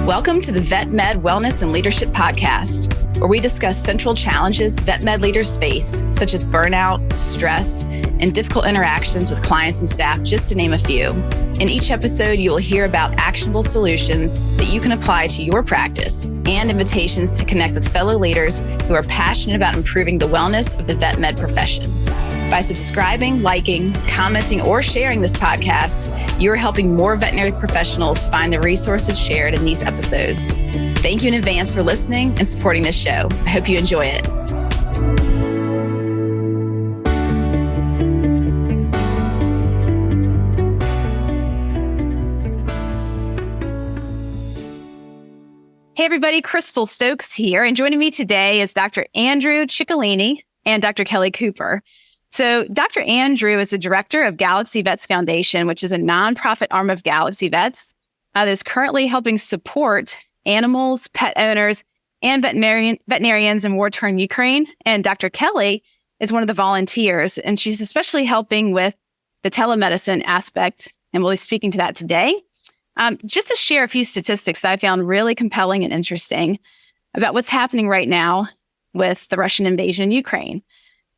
Welcome to the Vet Med Wellness and Leadership Podcast, where we discuss central challenges vet med leaders face, such as burnout, stress, and difficult interactions with clients and staff, just to name a few. In each episode, you will hear about actionable solutions that you can apply to your practice and invitations to connect with fellow leaders who are passionate about improving the wellness of the vet med profession. By subscribing, liking, commenting, or sharing this podcast, you are helping more veterinary professionals find the resources shared in these episodes. Thank you in advance for listening and supporting this show. I hope you enjoy it. Hey everybody, Crystal Stokes here, and joining me today is Dr. Andrew Ciccolini and Dr. Kelly Cooper. So Dr. Andrew is the director of Galaxy Vets Foundation, which is a nonprofit arm of Galaxy Vets that is currently helping support animals, pet owners, and veterinarians in war-torn Ukraine. And Dr. Kelly is one of the volunteers, and she's especially helping with the telemedicine aspect, and we'll be speaking to that today. Just to share a few statistics I found really compelling and interesting about what's happening right now with the Russian invasion in Ukraine.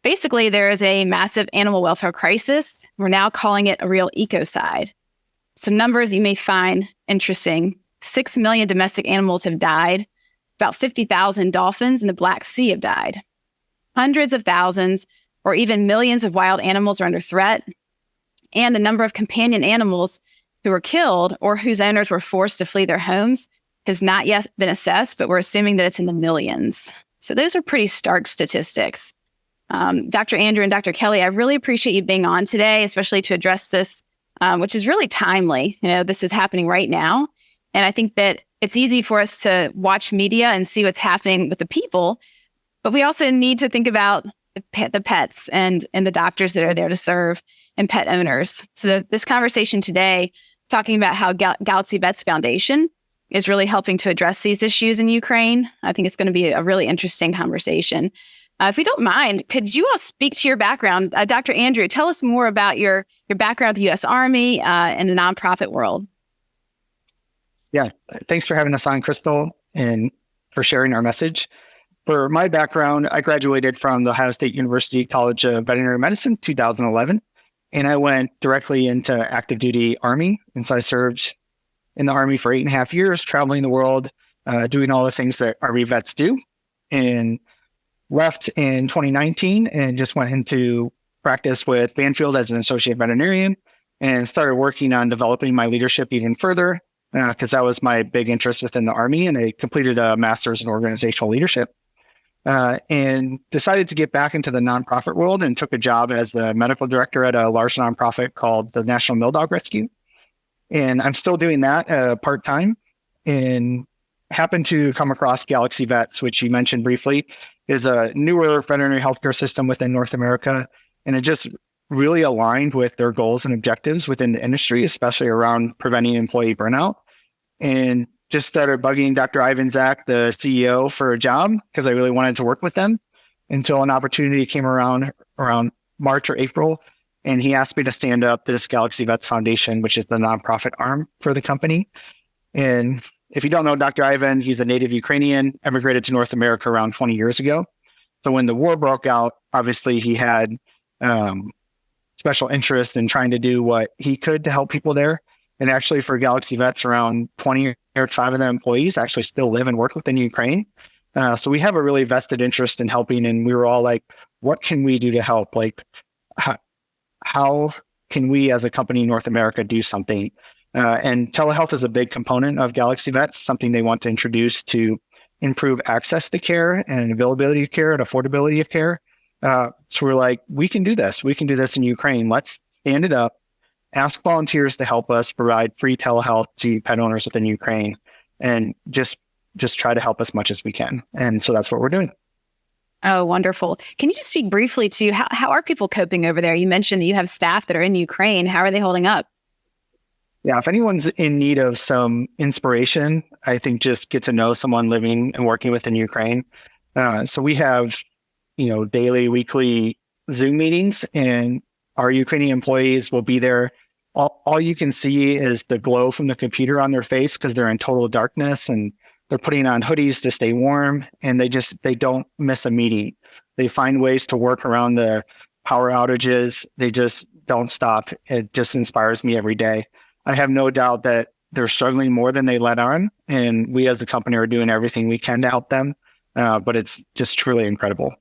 Basically, there is a massive animal welfare crisis. We're now calling it a real ecocide. Some numbers you may find interesting. 6 million domestic animals have died. About 50,000 dolphins in the Black Sea have died. Hundreds of thousands or even millions of wild animals are under threat. And the number of companion animals who were killed or whose owners were forced to flee their homes has not yet been assessed, but we're assuming that it's in the millions. So those are pretty stark statistics. Dr. Andrew and Dr. Kelly, I really appreciate you being on today, especially to address this, which is really timely. You know, this is happening right now. And I think that it's easy for us to watch media and see what's happening with the people, but we also need to think about the pets and the doctors that are there to serve and pet owners. So this conversation today, talking about how Galaxy Vets Foundation is really helping to address these issues in Ukraine, I think it's going to be a really interesting conversation. If you don't mind, could you all speak to your background? Dr. Andrew, tell us more about your background with the U.S. Army and the nonprofit world. Yeah, thanks for having us on, Crystal, and for sharing our message. For my background, I graduated from the Ohio State University College of Veterinary Medicine 2011, and I went directly into active duty Army. And so I served in the Army for 8.5 years, traveling the world, doing all the things that Army vets do, and left in 2019 and just went into practice with Banfield as an associate veterinarian and started working on developing my leadership even further because that was my big interest within the Army. And I completed a master's in organizational leadership and decided to get back into the nonprofit world and took a job as the medical director at a large nonprofit called the National Mill Dog Rescue. And I'm still doing that part-time and happened to come across Galaxy Vets, which you mentioned briefly, is a newer veterinary healthcare system within North America. And it just really aligned with their goals and objectives within the industry, especially around preventing employee burnout. And just started bugging Dr. Ivan Zach, the CEO, for a job because I really wanted to work with them until an opportunity came around March or April. And he asked me to stand up this Galaxy Vets Foundation, which is the nonprofit arm for the company. And if you don't know Dr. Ivan, he's a native Ukrainian, emigrated to North America around 20 years ago. So when the war broke out, obviously he had special interest in trying to do what he could to help people there. And actually for Galaxy Vets, around 20 or 5 of the employees actually still live and work within Ukraine. So we have a really vested interest in helping. And we were all like, what can we do to help? Like, how can we as a company in North America do something? And telehealth is a big component of Galaxy Vets, something they want to introduce to improve access to care and availability of care and affordability of care. So we're like, we can do this. We can do this in Ukraine. Let's stand it up, ask volunteers to help us provide free telehealth to pet owners within Ukraine, and just try to help as much as we can. And so that's what we're doing. Oh, wonderful. Can you just speak briefly to how are people coping over there? You mentioned that you have staff that are in Ukraine. How are they holding up? Yeah, if anyone's in need of some inspiration, I think just get to know someone living and working within Ukraine. So we have, daily, weekly Zoom meetings, and our Ukrainian employees will be there all you can see is the glow from the computer on their face because they're in total darkness, and they're putting on hoodies to stay warm, and they don't miss a meeting. They find ways to work around the power outages. They just don't stop. It just inspires me every day. I have no doubt that they're struggling more than they let on, and we as a company are doing everything we can to help them. But it's just truly incredible.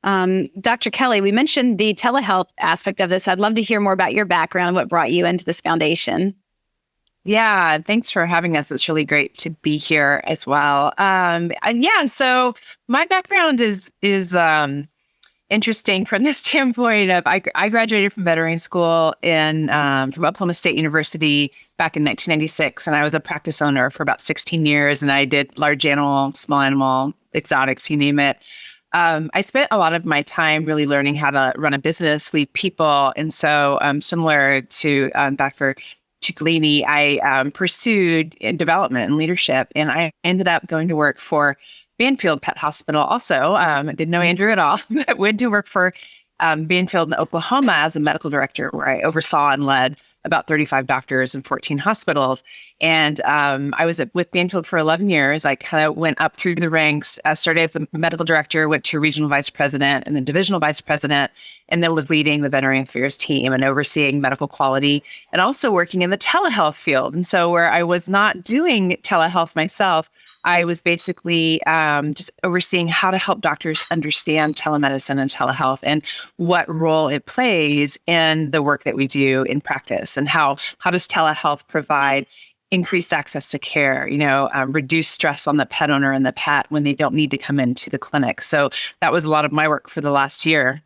Dr. Kelly, we mentioned the telehealth aspect of this. I'd love to hear more about your background, what brought you into this foundation. Yeah, thanks for having us. It's really great to be here as well. So my background is interesting from the standpoint of I graduated from veterinary school from Oklahoma State University back in 1996, and I was a practice owner for about 16 years, and I did large animal, small animal, exotics, you name it. I spent a lot of my time really learning how to run a business, lead people, and so similar to Dr. Ciccolini, I pursued development and leadership, and I ended up going to work for Banfield Pet Hospital also. I didn't know Andrew at all. I went to work for Banfield in Oklahoma as a medical director, where I oversaw and led about 35 doctors and 14 hospitals. And I was with Banfield for 11 years. I kind of went up through the ranks. I started as the medical director, went to regional vice president and then divisional vice president, and then was leading the veterinary affairs team and overseeing medical quality and also working in the telehealth field. And so where I was not doing telehealth myself, I was basically just overseeing how to help doctors understand telemedicine and telehealth and what role it plays in the work that we do in practice, and how does telehealth provide increased access to care, reduce stress on the pet owner and the pet when they don't need to come into the clinic. So that was a lot of my work for the last year.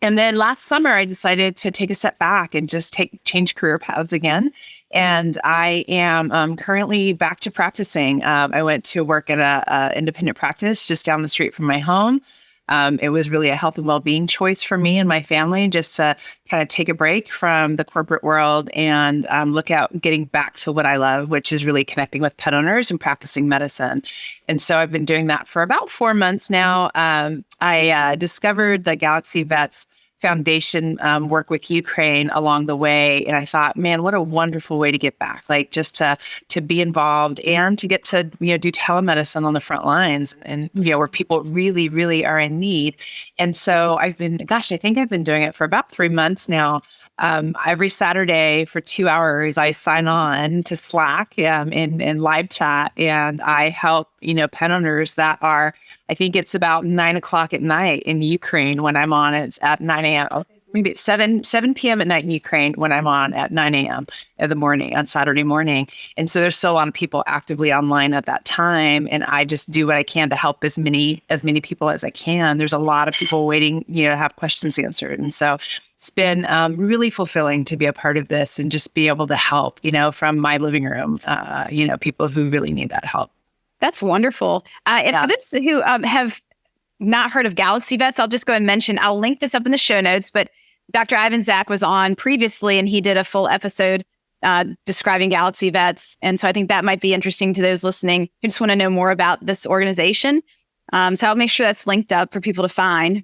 And then last summer, I decided to take a step back and just change career paths again. And I am currently back to practicing. I went to work at a independent practice just down the street from my home. It was really a health and well-being choice for me and my family, just to kind of take a break from the corporate world and look at getting back to what I love, which is really connecting with pet owners and practicing medicine. And so I've been doing that for about 4 months now. I discovered the Galaxy Vets Foundation work with Ukraine along the way. And I thought, man, what a wonderful way to get back, like just to be involved and to get to, do telemedicine on the front lines and, where people really, really are in need. And so I think I've been doing it for about 3 months now. Every Saturday for 2 hours, I sign on to Slack in live chat, and I help, pet owners that are, I think it's about 9:00 at night in Ukraine when I'm on. It's at 9 a.m. Maybe it's 7 p.m. at night in Ukraine when I'm on at 9 a.m. in the morning on Saturday morning. And so there's still a lot of people actively online at that time. And I just do what I can to help as many people as I can. There's a lot of people waiting, to have questions answered. And so it's been really fulfilling to be a part of this and just be able to help, from my living room, people who really need that help. That's wonderful. And for those who have not heard of Galaxy Vets, I'll just go ahead and mention, I'll link this up in the show notes, but Dr. Ivan Zach was on previously, and he did a full episode describing Galaxy Vets. And so I think that might be interesting to those listening who just want to know more about this organization. So I'll make sure that's linked up for people to find.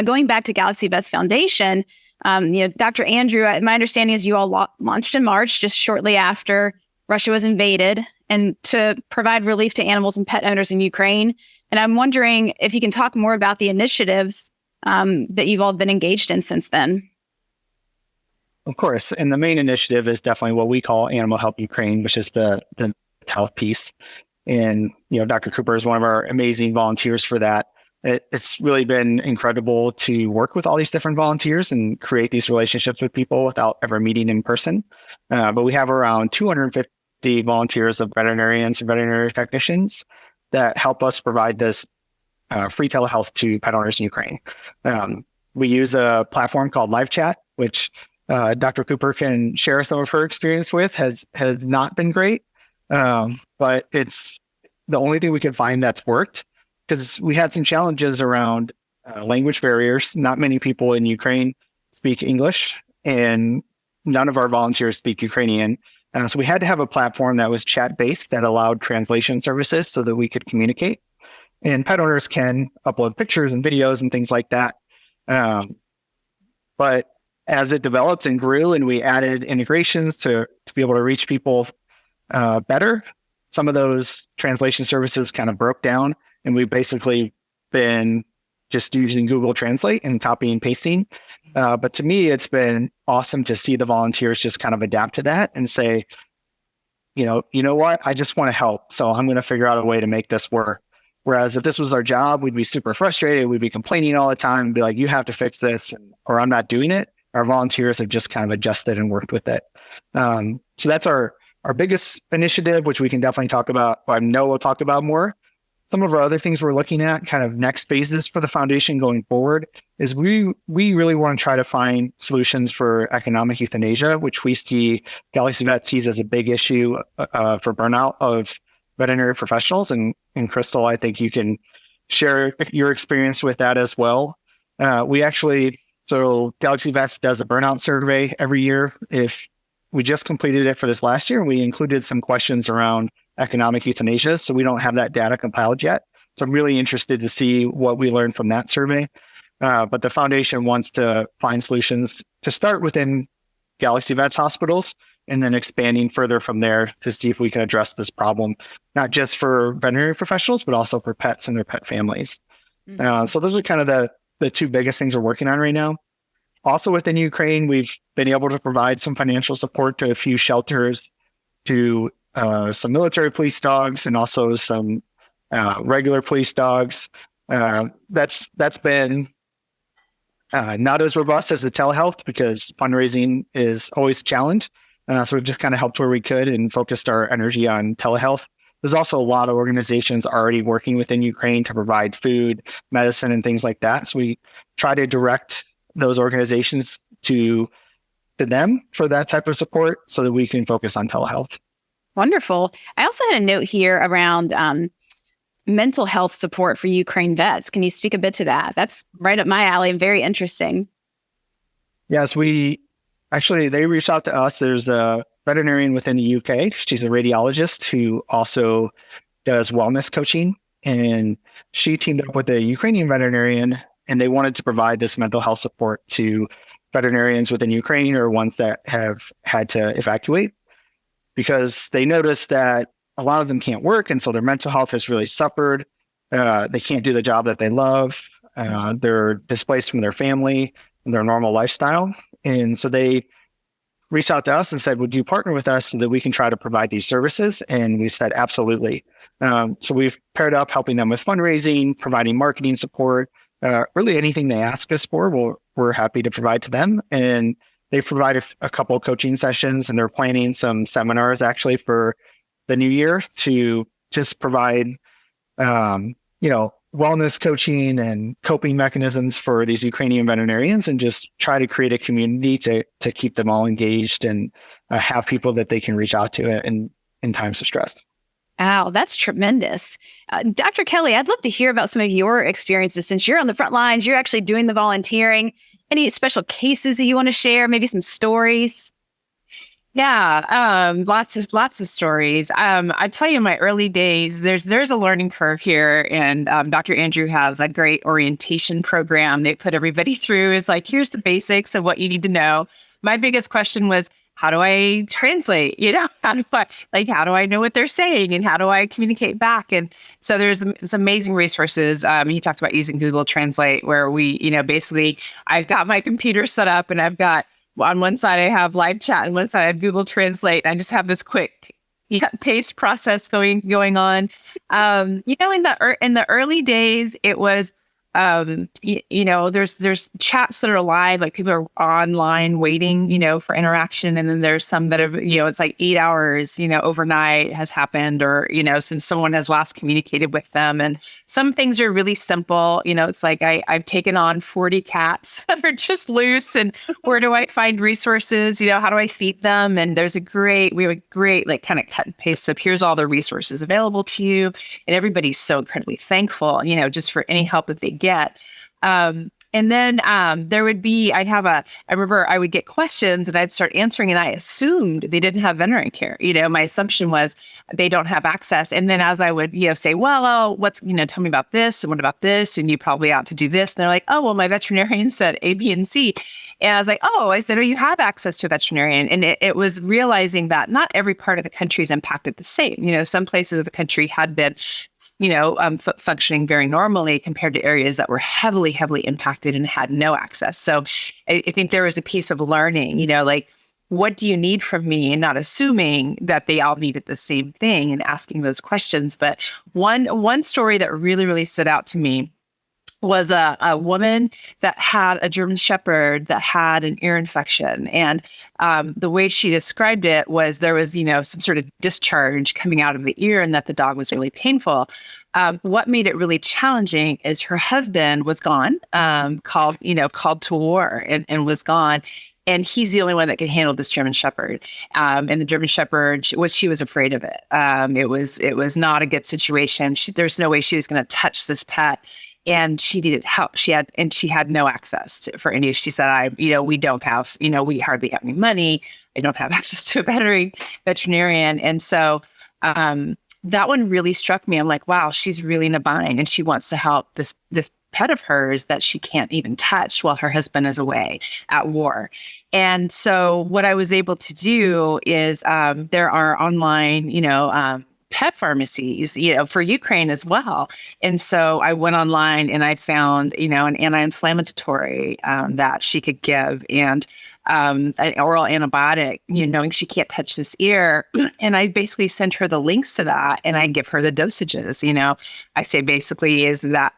Going back to Galaxy Vets Foundation, Dr. Andrew, my understanding is you all launched in March, just shortly after Russia was invaded, and to provide relief to animals and pet owners in Ukraine. And I'm wondering if you can talk more about the initiatives that you've all been engaged in since then. Of course. And the main initiative is definitely what we call Animal Help Ukraine, which is the health piece. And, Dr. Cooper is one of our amazing volunteers for that. It's really been incredible to work with all these different volunteers and create these relationships with people without ever meeting in person. But we have around 250 volunteers of veterinarians and veterinary technicians that help us provide this free telehealth to pet owners in Ukraine. We use a platform called Live Chat, which Dr. Cooper can share some of her experience with, has not been great, but it's the only thing we could find that's worked, because we had some challenges around language barriers. Not many people in Ukraine speak English, and none of our volunteers speak Ukrainian. So we had to have a platform that was chat-based that allowed translation services so that we could communicate. And pet owners can upload pictures and videos and things like that. But as it developed and grew and we added integrations to be able to reach people better, some of those translation services kind of broke down, and we've basically been just using Google Translate and copying and pasting. But to me, it's been awesome to see the volunteers just kind of adapt to that and say, you know what, I just want to help. So I'm going to figure out a way to make this work. Whereas if this was our job, we'd be super frustrated. We'd be complaining all the time and be like, you have to fix this, or I'm not doing it. Our volunteers have just kind of adjusted and worked with it. So that's our biggest initiative, which we can definitely talk about. I know we'll talk about more. Some of our other things we're looking at, kind of next phases for the foundation going forward, is we really want to try to find solutions for economic euthanasia, which we see Galaxy Vet sees as a big issue for burnout of veterinary professionals. And Crystal, I think you can share your experience with that as well. So Galaxy Vets does a burnout survey every year. If we just completed it for this last year, and we included some questions around economic euthanasia. So we don't have that data compiled yet. So I'm really interested to see what we learned from that survey. But the foundation wants to find solutions to start within Galaxy Vets hospitals and then expanding further from there to see if we can address this problem, not just for veterinary professionals, but also for pets and their pet families. So those are kind of the two biggest things we're working on right now. Also within Ukraine, we've been able to provide some financial support to a few shelters, to some military police dogs, and also some regular police dogs. That's been not as robust as the telehealth because fundraising is always a challenge. So we've just kind of helped where we could and focused our energy on telehealth. There's also a lot of organizations already working within Ukraine to provide food, medicine, and things like that. So we try to direct those organizations to them for that type of support so that we can focus on telehealth. Wonderful. I also had a note here around mental health support for Ukraine vets. Can you speak a bit to that? That's right up my alley and very interesting. Yes, they reached out to us. There's a veterinarian within the UK. She's a radiologist who also does wellness coaching. And she teamed up with a Ukrainian veterinarian, and they wanted to provide this mental health support to veterinarians within Ukraine or ones that have had to evacuate, because they noticed that a lot of them can't work. And so their mental health has really suffered. They can't do the job that they love. They're displaced from their family and their normal lifestyle. And so they reached out to us and said, would you partner with us so that we can try to provide these services? And we said, absolutely. So we've paired up helping them with fundraising, providing marketing support, really anything they ask us for, we're happy to provide to them. And they provide a couple of coaching sessions, and they're planning some seminars actually for the new year to just provide, wellness coaching and coping mechanisms for these Ukrainian veterinarians, and just try to create a community to keep them all engaged and have people that they can reach out to in times of stress. Wow, that's tremendous. Dr. Kelly, I'd love to hear about some of your experiences since you're on the front lines, you're actually doing the volunteering. Any special cases that you want to share? Maybe some stories? Yeah, lots of stories. I tell you, in my early days, there's a learning curve here, and Dr. Andrew has a great orientation program they put everybody through. It's like, here's the basics of what you need to know. My biggest question was, how do I translate? How do I know what they're saying, and how do I communicate back? And so there's some amazing resources. He talked about using Google Translate, where we, basically, I've got my computer set up, and I've got, on one side I have live chat, and one side I have Google Translate. I just have this quick cut paste process going on. In the early days, it was there's chats that are live, like people are online waiting, for interaction. And then there's some that have, it's like 8 hours, overnight has happened, or, since someone has last communicated with them. And some things are really simple. It's like I've taken on 40 cats that are just loose, and where do I find resources? How do I feed them? And we have a great like kind of cut and paste. So here's all the resources available to you. And everybody's so incredibly thankful, just for any help that they get. And then I remember I would get questions and I'd start answering, and I assumed they didn't have veterinary care. My assumption was they don't have access. And then as I would, say, well, tell me about this and what about this? And you probably ought to do this. And they're like, oh, well, my veterinarian said A, B, and C. And I was like, you have access to a veterinarian. And it was realizing that not every part of the country is impacted the same. Some places of the country had been functioning very normally compared to areas that were heavily, heavily impacted and had no access. So I think there was a piece of learning, what do you need from me? And not assuming that they all needed the same thing and asking those questions. But one story that really, really stood out to me was a woman that had a German Shepherd that had an ear infection. And the way she described it was there was, some sort of discharge coming out of the ear and that the dog was really painful. What made it really challenging is her husband was gone, called to war and was gone. And he's the only one that could handle this German Shepherd. And the German Shepherd, she was afraid of it. It was not a good situation. There's no way she was going to touch this pet. And she needed help. She had no access for any. She said, we don't have, we hardly have any money. I don't have access to a veterinarian. And so that one really struck me. I'm like, wow, she's really in a bind, and she wants to help this pet of hers that she can't even touch while her husband is away at war. And so what I was able to do is there are online, pet pharmacies, for Ukraine as well. And so I went online and I found, an anti-inflammatory that she could give, and an oral antibiotic, knowing she can't touch this ear. And I basically sent her the links to that, and I give her the dosages. I say basically is that,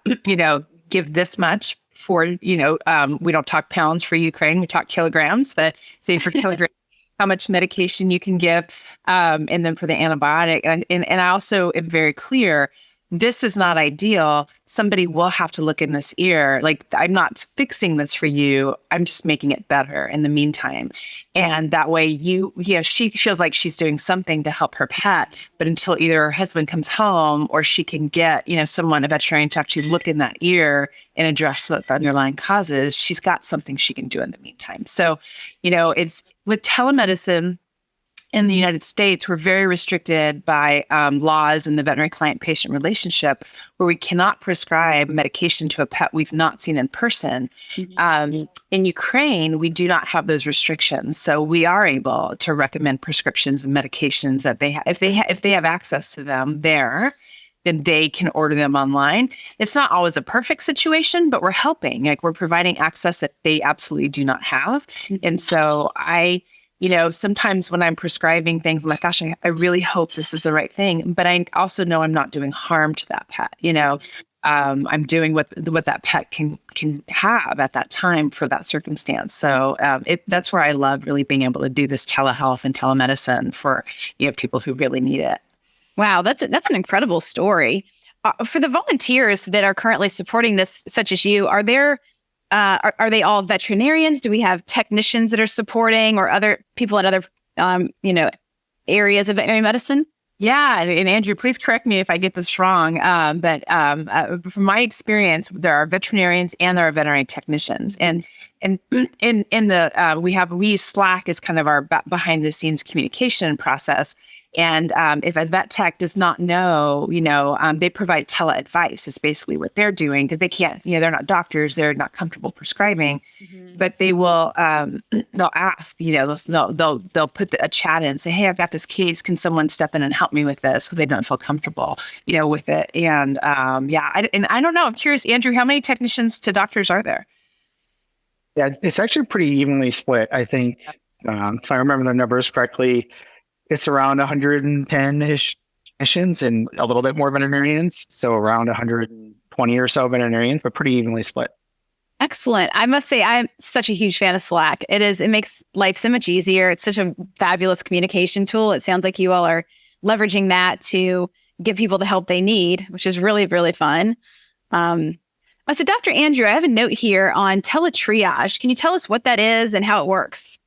give this much for, we don't talk pounds for Ukraine, we talk kilograms, but say for kilograms, how much medication you can give, and then for the antibiotic. And I also am very clear, this is not ideal. Somebody will have to look in this ear. Like, I'm not fixing this for you. I'm just making it better in the meantime. And that way she feels like she's doing something to help her pet, but until either her husband comes home or she can get, a veterinarian to actually look in that ear and address what the underlying cause is, she's got something she can do in the meantime. So, it's with telemedicine in the United States, we're very restricted by laws in the veterinary client-patient relationship, where we cannot prescribe medication to a pet we've not seen in person. Mm-hmm. In Ukraine, we do not have those restrictions, so we are able to recommend prescriptions and medications that they have. If they have access to them there, then they can order them online. It's not always a perfect situation, but we're helping. Like, we're providing access that they absolutely do not have. Mm-hmm. And so sometimes when I'm prescribing things, I'm like, gosh, I really hope this is the right thing. But I also know I'm not doing harm to that pet. I'm doing what that pet can have at that time for that circumstance. So that's where I love really being able to do this telehealth and telemedicine for people who really need it. Wow, that's an incredible story. For the volunteers that are currently supporting this, such as you, are they all veterinarians? Do we have technicians that are supporting, or other people in other, areas of veterinary medicine? Yeah. And Andrew, please correct me if I get this wrong. But from my experience, there are veterinarians and there are veterinary technicians. And in the, we use Slack as kind of our behind the scenes communication process. And if a vet tech does not know, they provide tele-advice. It's basically what they're doing, because they can't, they're not doctors, they're not comfortable prescribing, but they will, they'll ask, they'll put a chat in and say, hey, I've got this case. Can someone step in and help me with this? Because they don't feel comfortable, with it. And I don't know. I'm curious, Andrew, how many technicians to doctors are there? Yeah, it's actually pretty evenly split. I think, if I remember the numbers correctly, it's around 110-ish technicians and a little bit more veterinarians. So around 120 or so veterinarians, but pretty evenly split. Excellent. I must say, I'm such a huge fan of Slack. It makes life so much easier. It's such a fabulous communication tool. It sounds like you all are leveraging that to give people the help they need, which is really, really fun. So Dr. Andrew, I have a note here on teletriage. Can you tell us what that is and how it works?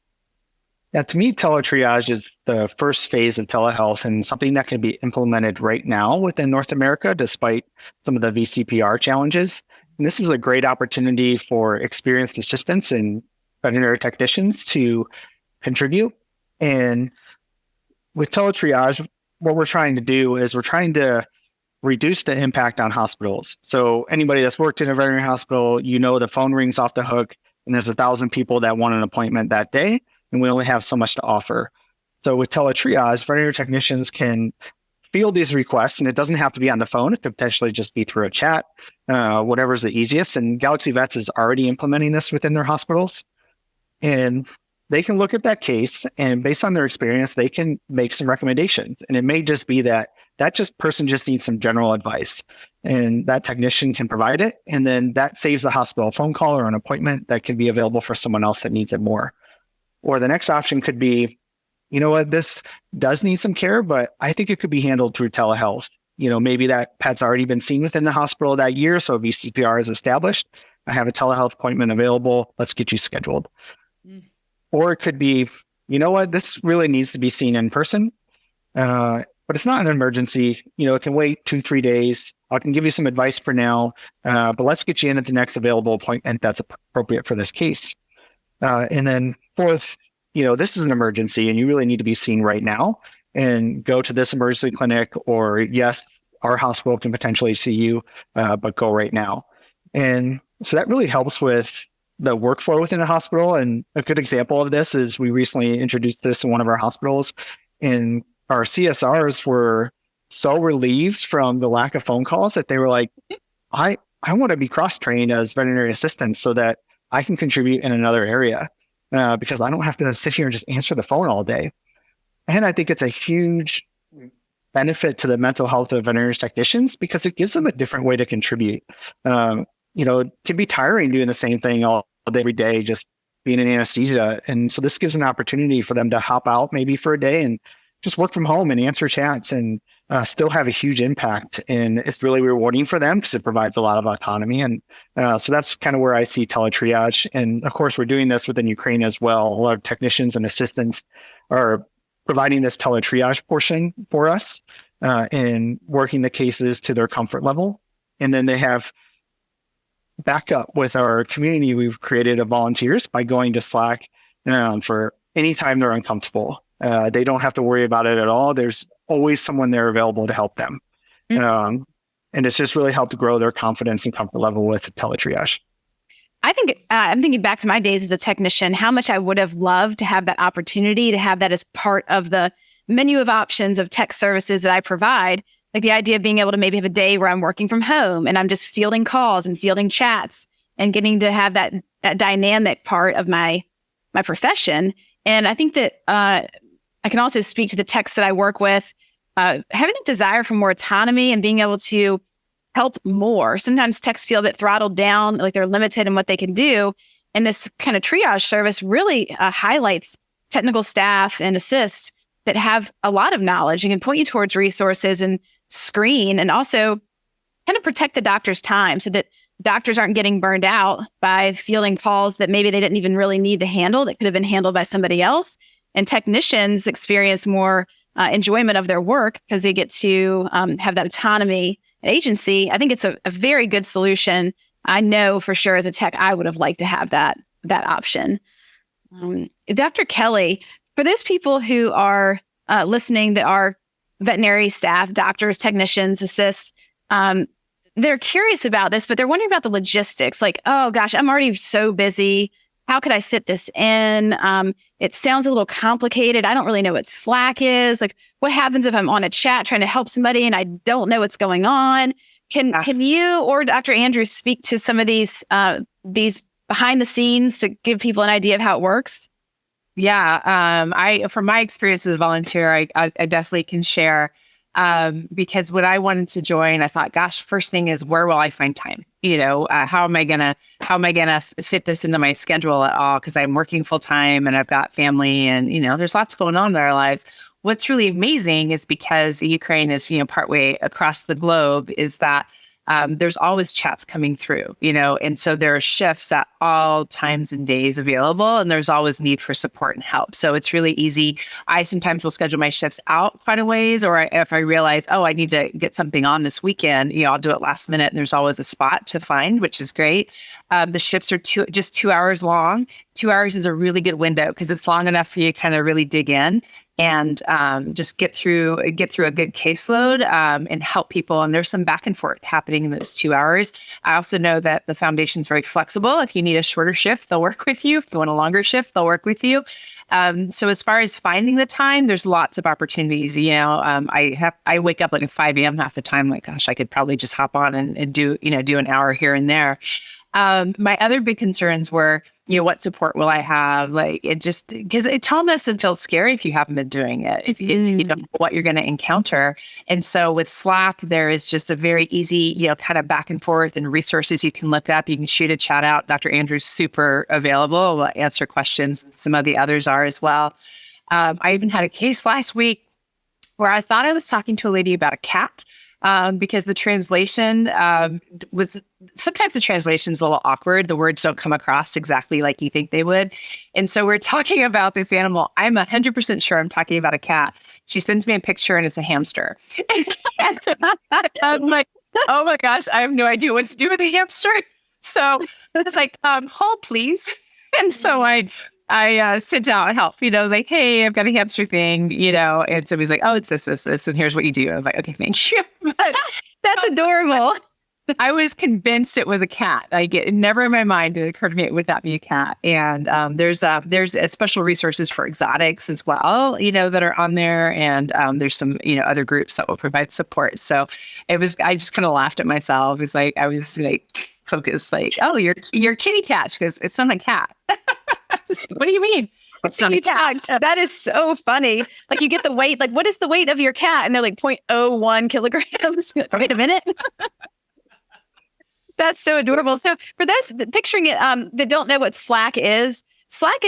Yeah, to me, teletriage is the first phase of telehealth and something that can be implemented right now within North America, despite some of the VCPR challenges. And this is a great opportunity for experienced assistants and veterinary technicians to contribute. And with teletriage, what we're trying to do is we're trying to reduce the impact on hospitals. So anybody that's worked in a veterinary hospital, the phone rings off the hook and there's 1,000 people that want an appointment that day, and we only have so much to offer. So with teletriage, veterinary technicians can field these requests, and it doesn't have to be on the phone. It could potentially just be through a chat, whatever's the easiest. And Galaxy Vets is already implementing this within their hospitals. And they can look at that case, and based on their experience, they can make some recommendations. And it may just be that person just needs some general advice, and that technician can provide it. And then that saves the hospital a phone call or an appointment that can be available for someone else that needs it more. Or the next option could be, this does need some care, but I think it could be handled through telehealth. Maybe that pet's already been seen within the hospital that year, so VCPR is established. I have a telehealth appointment available. Let's get you scheduled. Or it could be, this really needs to be seen in person, but it's not an emergency. It can wait 2-3 days. I can give you some advice for now, but let's get you in at the next available appointment that's appropriate for this case. And then fourth, this is an emergency and you really need to be seen right now, and go to this emergency clinic, or yes, our hospital can potentially see you, but go right now. And so that really helps with the workflow within a hospital. And a good example of this is we recently introduced this in one of our hospitals, and our CSRs were so relieved from the lack of phone calls that they were like, I want to be cross-trained as veterinary assistants so that I can contribute in another area, because I don't have to sit here and just answer the phone all day. And I think it's a huge benefit to the mental health of veterinary technicians because it gives them a different way to contribute. It can be tiring doing the same thing all day, every day, just being in anesthesia. And so this gives an opportunity for them to hop out maybe for a day and just work from home and answer chats and still have a huge impact. And it's really rewarding for them because it provides a lot of autonomy. And so that's kind of where I see teletriage. And of course, we're doing this within Ukraine as well. A lot of technicians and assistants are providing this teletriage portion for us and working the cases to their comfort level. And then they have backup with our community we've created of volunteers by going to Slack for any time they're uncomfortable. They don't have to worry about it at all. There's always someone there available to help them. And it's just really helped grow their confidence and comfort level with teletriage. I think I'm thinking back to my days as a technician, how much I would have loved to have that opportunity, to have that as part of the menu of options of tech services that I provide. Like the idea of being able to maybe have a day where I'm working from home and I'm just fielding calls and fielding chats and getting to have that dynamic part of my profession. And I think that I can also speak to the techs that I work with, having the desire for more autonomy and being able to help more. Sometimes techs feel a bit throttled down, like they're limited in what they can do. And this kind of triage service really highlights technical staff and assists that have a lot of knowledge and can point you towards resources and screen, and also kind of protect the doctor's time so that doctors aren't getting burned out by fielding calls that maybe they didn't even really need to handle, that could have been handled by somebody else. And technicians experience more enjoyment of their work because they get to have that autonomy and agency. I think it's a very good solution. I know for sure as a tech, I would have liked to have that option. Dr. Kelly, for those people who are listening that are veterinary staff, doctors, technicians, assists, they're curious about this, but they're wondering about the logistics. Like, oh gosh, I'm already so busy. How could I fit this in? It sounds a little complicated. I don't really know what Slack is. Like, what happens if I'm on a chat trying to help somebody and I don't know what's going on? Can you or Dr. Andrews speak to some of these behind the scenes to give people an idea of how it works? Yeah, from my experience as a volunteer, I definitely can share. Because when I wanted to join, I thought, gosh, first thing is, where will I find time? How am I gonna fit this into my schedule at all? Because I'm working full time and I've got family, and there's lots going on in our lives. What's really amazing is because Ukraine is partway across the globe, is that there's always chats coming through, and so there are shifts at all times and days available, and there's always need for support and help. So it's really easy. I sometimes will schedule my shifts out quite a ways, or if I realize, I need to get something on this weekend, I'll do it last minute, and there's always a spot to find, which is great. The shifts are just 2 hours long. 2 hours is a really good window because it's long enough for you to kind of really dig in and just get through a good caseload and help people. And there's some back and forth happening in those 2 hours. I also know that the foundation is very flexible. If you need a shorter shift, they'll work with you. If you want a longer shift, they'll work with you. So as far as finding the time, there's lots of opportunities. I wake up like at 5 a.m. half the time. Like, gosh, I could probably just hop on and do an hour here and there. My other big concerns were, what support will I have? Like, because telemedicine feels scary if you haven't been doing it, if you don't know what you're going to encounter. And so with Slack, there is just a very easy, kind of back and forth and resources you can look up. You can shoot a chat out. Dr. Andrew's super available, will answer questions, and some of the others are as well. I even had a case last week where I thought I was talking to a lady about a cat. Because the translation sometimes the translation's a little awkward. The words don't come across exactly like you think they would. And so we're talking about this animal. I'm 100% sure I'm talking about a cat. She sends me a picture and it's a hamster. I'm like, oh my gosh, I have no idea what to do with a hamster. So it's like, hold please. And so I sit down and help, like, hey, I've got a hamster thing, and somebody's like, oh, it's this, and here's what you do. And I was like, okay, thank you. But That's adorable. I was convinced it was a cat. Never in my mind did it occur to me would that be a cat. And there's special resources for exotics as well, that are on there. And there's some, other groups that will provide support. So I just kind of laughed at myself. It's like, I was like focused, like, oh, you're kitty cat, because it's not a cat. What do you mean? It's not a cat. That is so funny. Like, you get the weight, like, what is the weight of your cat? And they're like 0.01 kilograms. Wait a minute. That's so adorable. So for those picturing it that don't know what Slack is Slack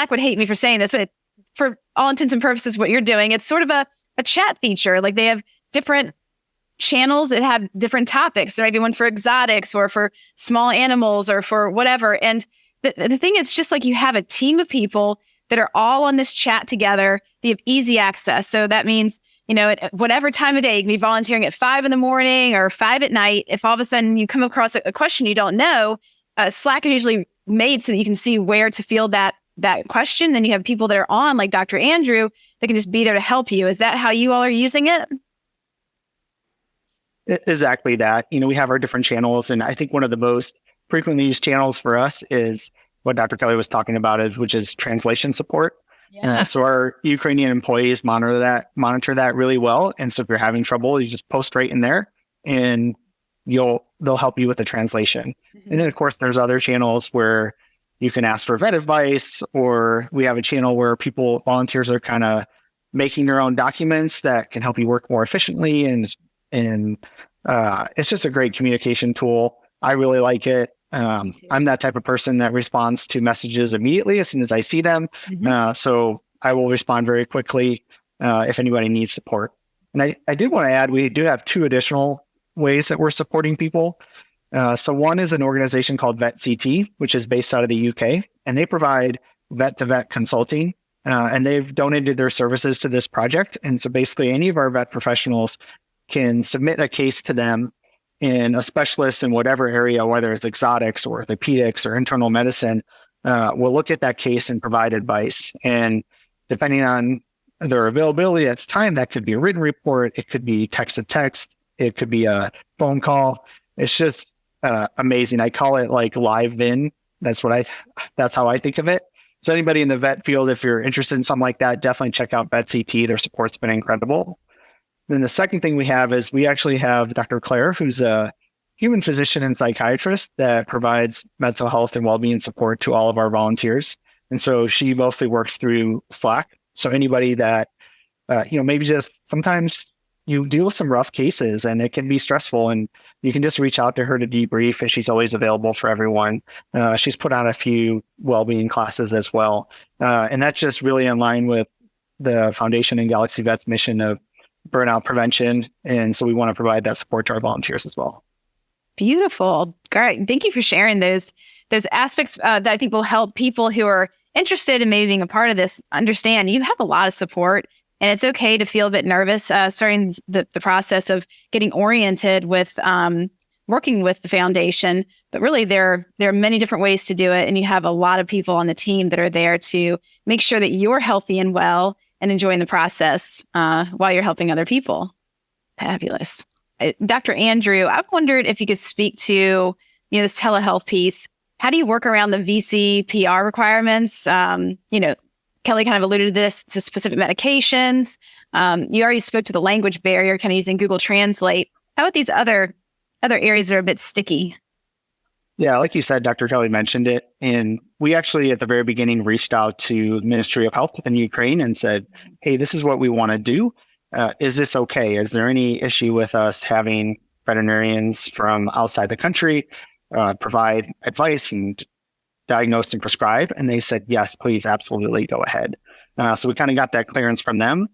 would hate me for saying this, but for all intents and purposes, what you're doing, it's sort of a chat feature. Like, they have different channels that have different topics. There might be one for exotics or for small animals or for whatever. And the thing is, just like, you have a team of people that are all on this chat together. They have easy access. So that means, at whatever time of day, you can be volunteering at 5 a.m. or 5 p.m. If all of a sudden you come across a question you don't know, Slack is usually made so that you can see where to field that question. Then you have people that are on, like Dr. Andrew, that can just be there to help you. Is that how you all are using it? Exactly that. We have our different channels, and I think one of the most frequently used channels for us is what Dr. Kelly was talking about, which is translation support. Yeah. So our Ukrainian employees monitor that really well. And so if you're having trouble, you just post right in there, and they'll help you with the translation. Mm-hmm. And then, of course, there's other channels where you can ask for vet advice, or we have a channel where volunteers are kind of making their own documents that can help you work more efficiently. And it's just a great communication tool. I really like it. I'm that type of person that responds to messages immediately as soon as I see them. Mm-hmm. So I will respond very quickly if anybody needs support. And I did want to add, we do have 2 additional ways that we're supporting people. So one is an organization called VetCT, which is based out of the UK, and they provide vet-to-vet consulting, and they've donated their services to this project. And so basically any of our vet professionals can submit a case to them, and a specialist in whatever area, whether it's exotics or orthopedics or internal medicine, will look at that case and provide advice. And depending on their availability at the time, that could be a written report, it could be text to text, it could be a phone call. It's just amazing. I call it like live VIN. That's how I think of it. So anybody in the vet field, if you're interested in something like that, definitely check out VetCT. Their support's been incredible. Then the second thing we have is we actually have Dr. Claire, who's a human physician and psychiatrist that provides mental health and well-being support to all of our volunteers. And so she mostly works through Slack. So anybody that, maybe just sometimes you deal with some rough cases and it can be stressful, and you can just reach out to her to debrief, and she's always available for everyone. She's put on a few well-being classes as well. And that's just really in line with the Foundation and Galaxy Vet's mission of burnout prevention. And so we want to provide that support to our volunteers as well. Beautiful. Great. Thank you for sharing those aspects that I think will help people who are interested in maybe being a part of this understand you have a lot of support, and it's okay to feel a bit nervous starting the process of getting oriented with working with the foundation. But really, there are many different ways to do it, and you have a lot of people on the team that are there to make sure that you're healthy and well and enjoying the process while you're helping other people. Fabulous. Dr. Andrew, I've wondered if you could speak to this telehealth piece. How do you work around the VCPR requirements? Kelly kind of alluded to this, to specific medications. You already spoke to the language barrier, kind of using Google Translate. How about these other areas that are a bit sticky? Yeah, like you said, Dr. Kelly mentioned it. And we actually, at the very beginning, reached out to the Ministry of Health in Ukraine and said, hey, this is what we want to do. Is this okay? Is there any issue with us having veterinarians from outside the country provide advice and diagnose and prescribe? And they said, yes, please, absolutely, go ahead. So we kind of got that clearance from them.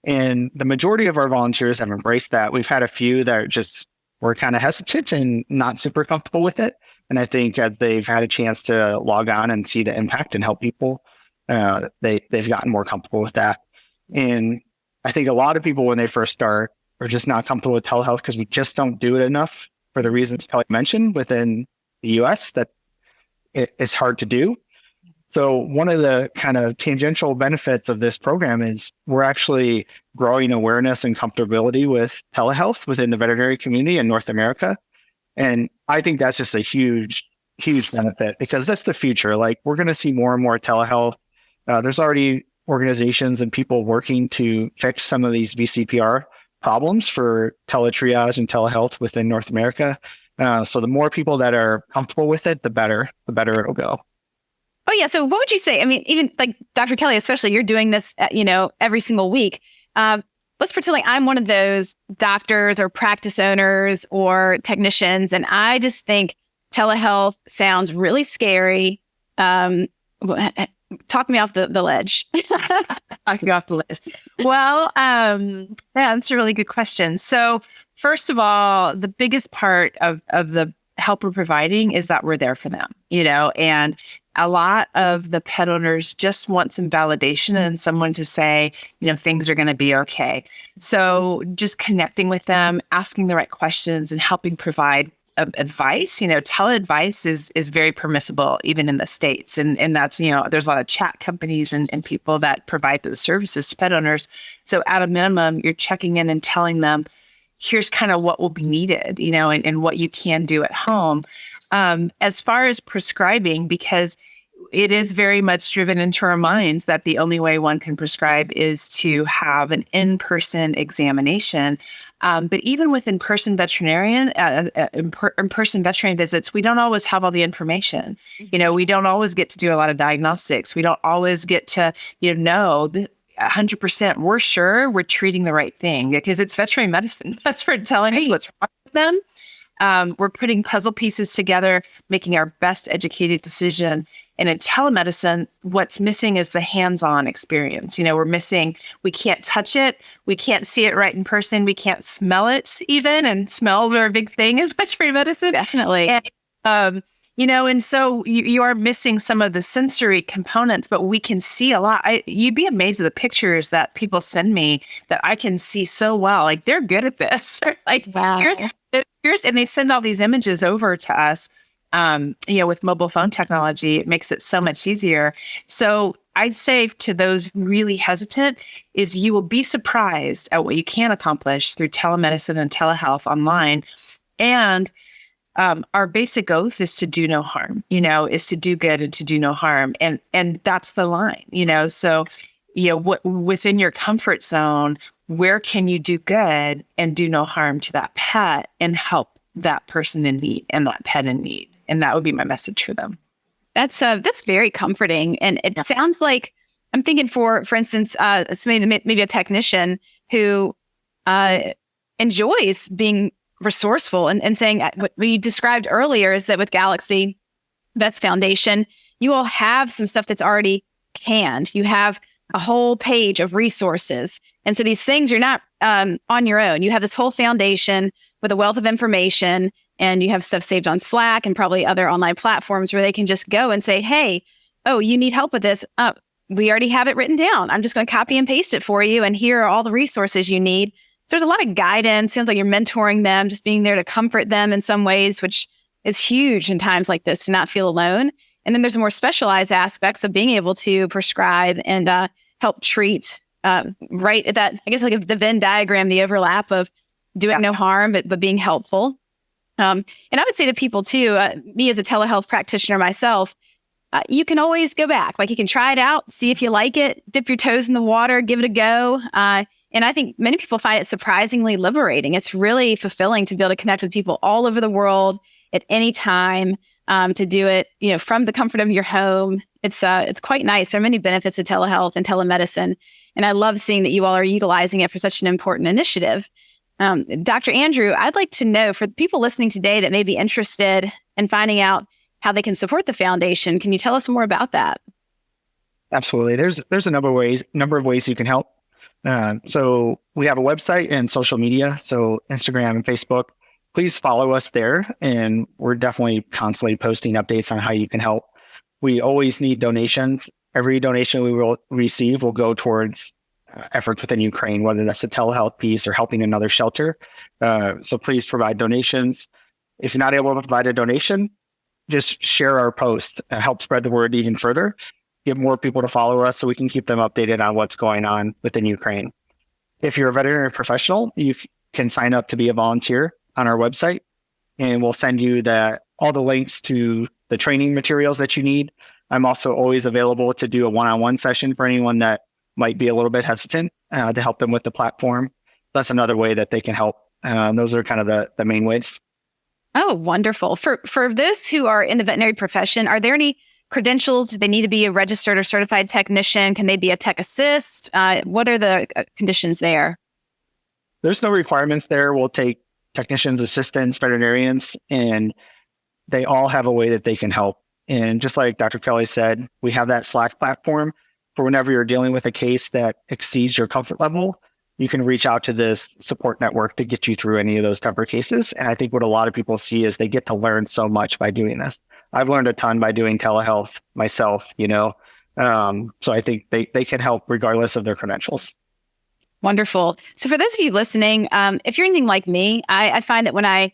And the majority of our volunteers have embraced that. We've had a few that just were kind of hesitant and not super comfortable with it. And I think as they've had a chance to log on and see the impact and help people, they've gotten more comfortable with that. And I think a lot of people, when they first start, are just not comfortable with telehealth because we just don't do it enough for the reasons Kelly mentioned within the US, that it's hard to do. So one of the kind of tangential benefits of this program is we're actually growing awareness and comfortability with telehealth within the veterinary community in North America. And I think that's just a huge, huge benefit because that's the future. Like, we're going to see more and more telehealth. There's already organizations and people working to fix some of these VCPR problems for teletriage and telehealth within North America. So the more people that are comfortable with it, the better it'll go. Oh, yeah. So what would you say? I mean, even like Dr. Kelly, especially, you're doing this, every single week. Let's pretend like I'm one of those doctors or practice owners or technicians, and I just think telehealth sounds really scary. Talk me off the ledge. Talk me off the ledge. Well, yeah, that's a really good question. So first of all, the biggest part of the help we're providing is that we're there for them, and a lot of the pet owners just want some validation and someone to say, things are going to be okay. So just connecting with them, asking the right questions, and helping provide advice. Tele-advice is very permissible even in the States. And that's, there's a lot of chat companies and people that provide those services to pet owners. So at a minimum, you're checking in and telling them, here's kind of what will be needed, and what you can do at home. As far as prescribing, because it is very much driven into our minds that the only way one can prescribe is to have an in-person examination. But even with in-person veterinarian visits, we don't always have all the information. We don't always get to do a lot of diagnostics. We don't always get to, know 100% we're sure we're treating the right thing because it's veterinary medicine. That's for telling us what's wrong with them. We're putting puzzle pieces together, making our best educated decision. And in telemedicine, what's missing is the hands-on experience. We can't touch it. We can't see it right in person. We can't smell it even. And smells are a big thing in veterinary medicine. Definitely. And, and so you are missing some of the sensory components, but we can see a lot. You'd be amazed at the pictures that people send me that I can see so well. Like, they're good at this. Like, wow. Here's, and they send all these images over to us. With mobile phone technology, it makes it so much easier. So I'd say to those really hesitant is you will be surprised at what you can accomplish through telemedicine and telehealth online. And our basic oath is to do no harm, is to do good and to do no harm. And that's the line, so, within your comfort zone, where can you do good and do no harm to that pet and help that person in need and that pet in need? And that would be my message for them. That's very comforting. And it sounds like, I'm thinking for instance, maybe a technician who enjoys being resourceful and saying what we described earlier is that with Galaxy Vets Foundation, you all have some stuff that's already canned. You have a whole page of resources. And so these things, you're not on your own. You have this whole foundation with a wealth of information, and you have stuff saved on Slack and probably other online platforms where they can just go and say, hey, oh, you need help with this. We already have it written down. I'm just going to copy and paste it for you. And here are all the resources you need. So there's a lot of guidance. Sounds like you're mentoring them, just being there to comfort them in some ways, which is huge in times like this to not feel alone. And then there's more specialized aspects of being able to prescribe and help treat right at that, I guess, like the Venn diagram, the overlap of doing no harm, but being helpful. And I would say to people too, me as a telehealth practitioner myself, you can always go back. Like you can try it out, see if you like it, dip your toes in the water, give it a go. And I think many people find it surprisingly liberating. It's really fulfilling to be able to connect with people all over the world at any time, to do it, from the comfort of your home. It's quite nice. There are many benefits of telehealth and telemedicine. And I love seeing that you all are utilizing it for such an important initiative. Dr. Andrew, I'd like to know, for people listening today that may be interested in finding out how they can support the foundation, can you tell us more about that? Absolutely. There's a number of ways you can help. So we have a website and social media. So Instagram and Facebook, please follow us there. And we're definitely constantly posting updates on how you can help. We always need donations. Every donation we will receive will go towards efforts within Ukraine, whether that's a telehealth piece or helping another shelter. So please provide donations. If you're not able to provide a donation, just share our post, help spread the word even further, get more people to follow us so we can keep them updated on what's going on within Ukraine. If you're a veterinary professional, you can sign up to be a volunteer on our website, and we'll send you all the links to the training materials that you need. I'm also always available to do a one-on-one session for anyone that might be a little bit hesitant, to help them with the platform. That's another way that they can help. Those are kind of the main ways. Oh, wonderful. For those who are in the veterinary profession, are there any credentials? Do they need to be a registered or certified technician? Can they be a tech assist? What are the conditions there? There's no requirements there. We'll take technicians, assistants, veterinarians, and they all have a way that they can help. And just like Dr. Kelly said, we have that Slack platform for whenever you're dealing with a case that exceeds your comfort level. You can reach out to this support network to get you through any of those tougher cases. And I think what a lot of people see is they get to learn so much by doing this. I've learned a ton by doing telehealth myself, so I think they can help regardless of their credentials. Wonderful. So for those of you listening, if you're anything like me, I find that when I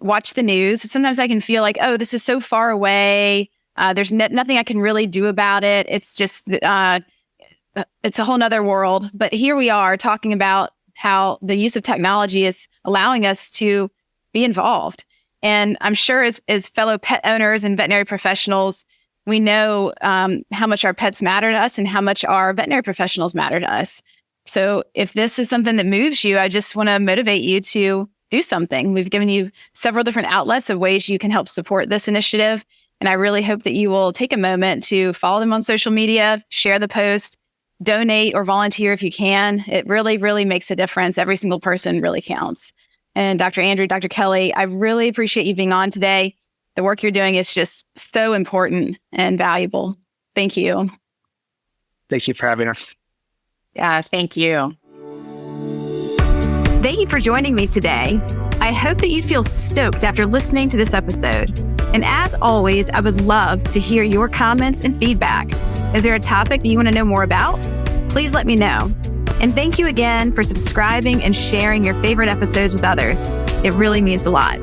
watch the news, sometimes I can feel like, oh, this is so far away. There's nothing I can really do about it. It's just, it's a whole nother world. But here we are talking about how the use of technology is allowing us to be involved. And I'm sure as fellow pet owners and veterinary professionals, we know how much our pets matter to us and how much our veterinary professionals matter to us. So if this is something that moves you, I just want to motivate you to do something. We've given you several different outlets of ways you can help support this initiative. And I really hope that you will take a moment to follow them on social media, share the post, donate or volunteer if you can. It really, really makes a difference. Every single person really counts. And Dr. Andrew, Dr. Kelly, I really appreciate you being on today. The work you're doing is just so important and valuable. Thank you. Thank you for having us. Yeah, thank you. Thank you for joining me today. I hope that you feel stoked after listening to this episode. And as always, I would love to hear your comments and feedback. Is there a topic that you want to know more about? Please let me know. And thank you again for subscribing and sharing your favorite episodes with others. It really means a lot.